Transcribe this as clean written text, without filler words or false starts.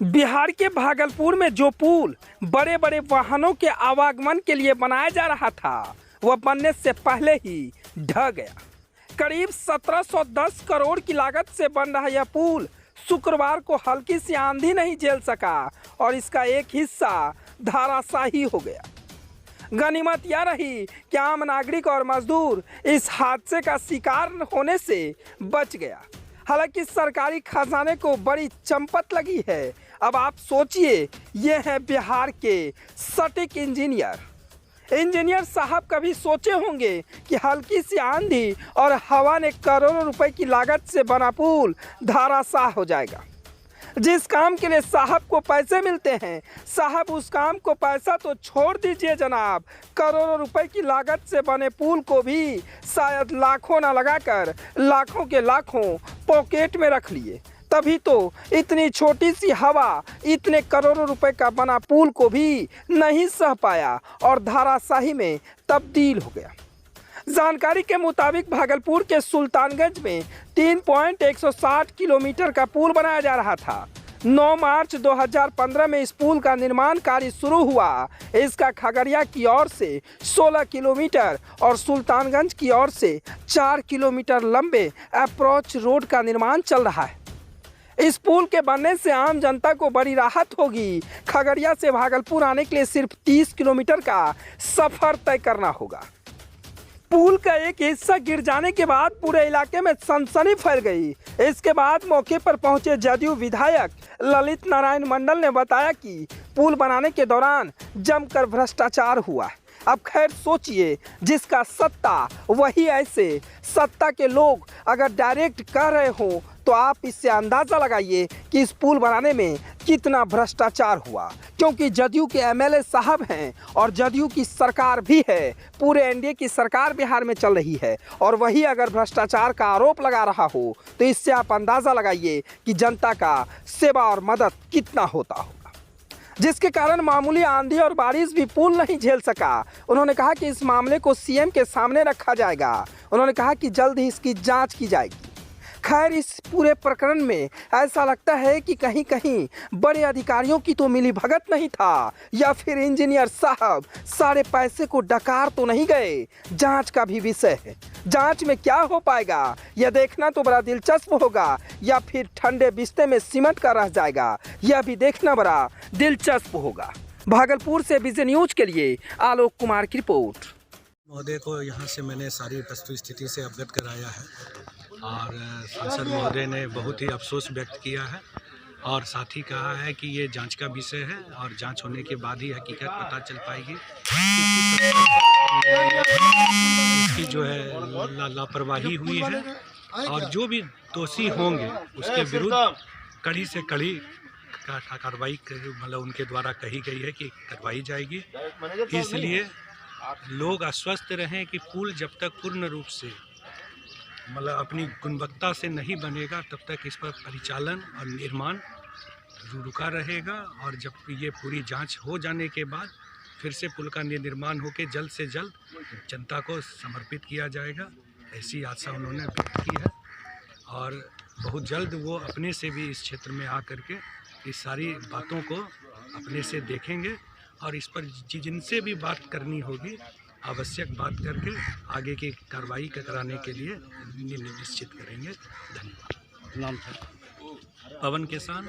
बिहार के भागलपुर में जो पुल बड़े बड़े वाहनों के आवागमन के लिए बनाया जा रहा था वह बनने से पहले ही ढह गया। करीब 1710 करोड़ की लागत से बन रहा यह पुल शुक्रवार को हल्की सी आंधी नहीं झेल सका और इसका एक हिस्सा धराशायी हो गया। गनीमत यह रही कि आम नागरिक और मजदूर इस हादसे का शिकार होने से बच गया। हालांकि सरकारी खजाने को बड़ी चंपत लगी है। अब आप सोचिए, ये हैं बिहार के सटीक इंजीनियर साहब कभी सोचे होंगे कि हल्की सी आंधी और हवा ने करोड़ों रुपए की लागत से बना पुल धराशायी हो जाएगा। जिस काम के लिए साहब को पैसे मिलते हैं, साहब उस काम को पैसा तो छोड़ दीजिए जनाब, करोड़ों रुपए की लागत से बने पुल को भी शायद लाखों ना लगाकर लाखों के लाखों पॉकेट में रख लिए। तभी तो इतनी छोटी सी हवा इतने करोड़ों रुपए का बना पुल को भी नहीं सह पाया और धराशायी में तब्दील हो गया। जानकारी के मुताबिक भागलपुर के सुल्तानगंज में 3.160 किलोमीटर का पुल बनाया जा रहा था। 9 मार्च 2015 में इस पुल का निर्माण कार्य शुरू हुआ। इसका खगड़िया की ओर से 16 किलोमीटर और सुल्तानगंज की ओर से 4 किलोमीटर लंबे अप्रोच रोड का निर्माण चल रहा है। इस पुल के बनने से आम जनता को बड़ी राहत होगी। खगड़िया से भागलपुर आने के लिए सिर्फ 30 किलोमीटर का सफर तय करना होगा। पुल का एक हिस्सा गिर जाने के बाद पूरे इलाके में सनसनी फैल गई। इसके बाद मौके पर पहुंचे जदयू विधायक ललित नारायण मंडल ने बताया कि पुल बनाने के दौरान जमकर भ्रष्टाचार हुआ। अब खैर सोचिए, जिसका सत्ता वही ऐसे सत्ता के लोग अगर डायरेक्ट कह रहे हो तो आप इससे अंदाज़ा लगाइए कि इस पुल बनाने में कितना भ्रष्टाचार हुआ। क्योंकि जदयू के एमएलए साहब हैं और जदयू की सरकार भी है, पूरे एनडीए की सरकार बिहार में चल रही है और वही अगर भ्रष्टाचार का आरोप लगा रहा हो तो इससे आप अंदाज़ा लगाइए कि जनता का सेवा और मदद कितना होता होगा। जिसके कारण मामूली आंधी और बारिश भी पुल नहीं झेल सका। उन्होंने कहा कि इस मामले को सीएम के सामने रखा जाएगा। उन्होंने कहा कि जल्द ही इसकी जांच की जाएगी। खैर, इस पूरे प्रकरण में ऐसा लगता है कि कहीं कहीं बड़े अधिकारियों की तो मिलीभगत नहीं था, या फिर इंजीनियर साहब सारे पैसे को डकार तो नहीं गए। जांच का भी विषय है। जांच में क्या हो पाएगा यह देखना तो बड़ा दिलचस्प होगा, या फिर ठंडे बिस्ते में सिमट कर रह जाएगा यह भी देखना बड़ा दिलचस्प होगा। भागलपुर से विजय न्यूज के लिए आलोक कुमार की रिपोर्ट। महोदय को यहाँ से मैंने सारी वस्तु स्थिति से अवगत कराया है और सांसद महोदय ने बहुत ही अफसोस व्यक्त किया है और साथ ही कहा है कि ये जांच का विषय है और जांच होने के बाद ही हकीकत पता चल पाएगी। इसकी जो है लापरवाही हुई है और जो भी दोषी होंगे उसके विरुद्ध कड़ी से कड़ी कार्रवाई मतलब उनके द्वारा कही गई है कि करवाई जाएगी। इसलिए लोग आश्वस्त रहें कि पुल जब तक पूर्ण रूप से मतलब अपनी गुणवत्ता से नहीं बनेगा तब तक इस पर परिचालन और निर्माण रुका रहेगा और जब ये पूरी जांच हो जाने के बाद फिर से पुल का निर्माण होकर जल्द से जल्द जनता को समर्पित किया जाएगा, ऐसी आशा उन्होंने व्यक्त की है। और बहुत जल्द वो अपने से भी इस क्षेत्र में आकर के इस सारी बातों को अपने से देखेंगे और इस पर जिनसे भी बात करनी होगी आवश्यक बात करके आगे की कार्रवाई कराने के लिए निश्चित करेंगे। धन्यवाद। नाम है पवन किसान।